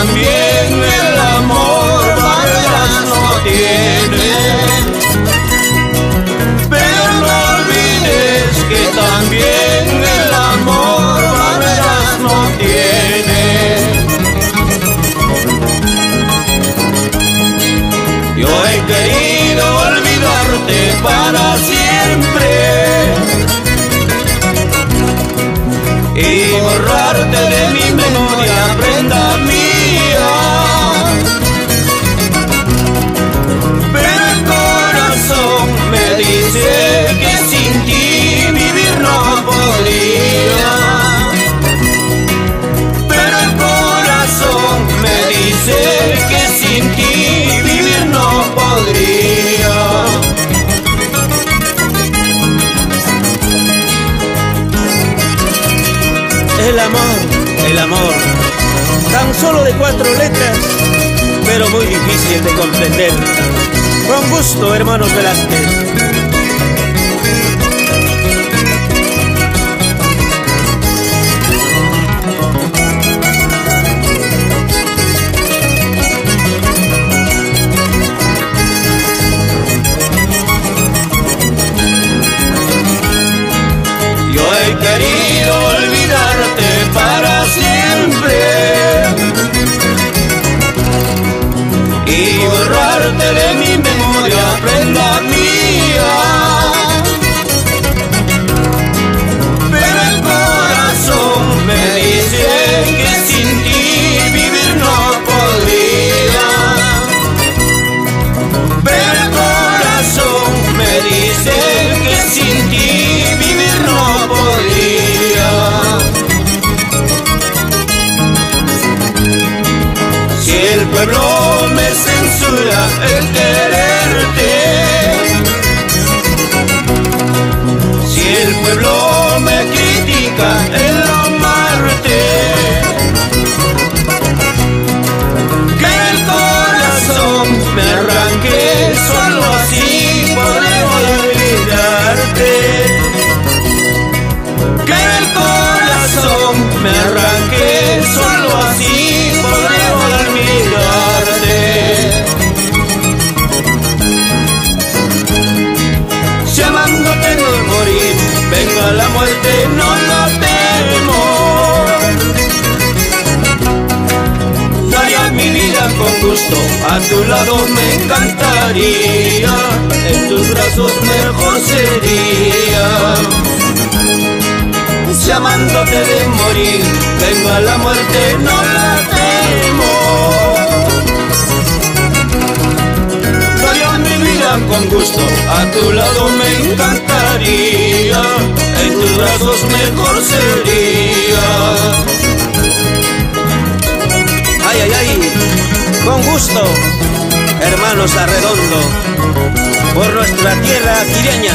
también el amor barreras no tiene. Pero no olvides que también el amor barreras no tiene. Yo he querido olvidarte para siempre y borrarte de mi memoria, prenda mía. Pero el corazón me dice que sin ti vivir no podría. Pero el corazón me dice que sin ti vivir no podría. El amor, tan solo de 4 letras, pero muy difícil de comprender. Con gusto, hermanos Velázquez. Yo he querido olvidarte para siempre y borrarte de mi memoria, prenda mía. Pero el corazón me dice que sin ti vivir no podría. Pero el corazón me dice que sin ti vivir no podría. Si el pueblo me censura el quererte, si el pueblo me critica el amarte, que el corazón me arranque, solo así podré olvidarte. Que el corazón me arranque, solo así podré olvidarte. Si amándote no morir, venga la muerte, no lo temo. Daría mi vida con gusto, a tu lado me encantaría, en tus brazos mejor sería. Si amándote de morir, venga la muerte, no la temo. Daría mi vida con gusto, a tu lado me encantaría, en tus brazos mejor sería. Ay, ay, ay, con gusto, hermanos Arredondo, por nuestra tierra quireña.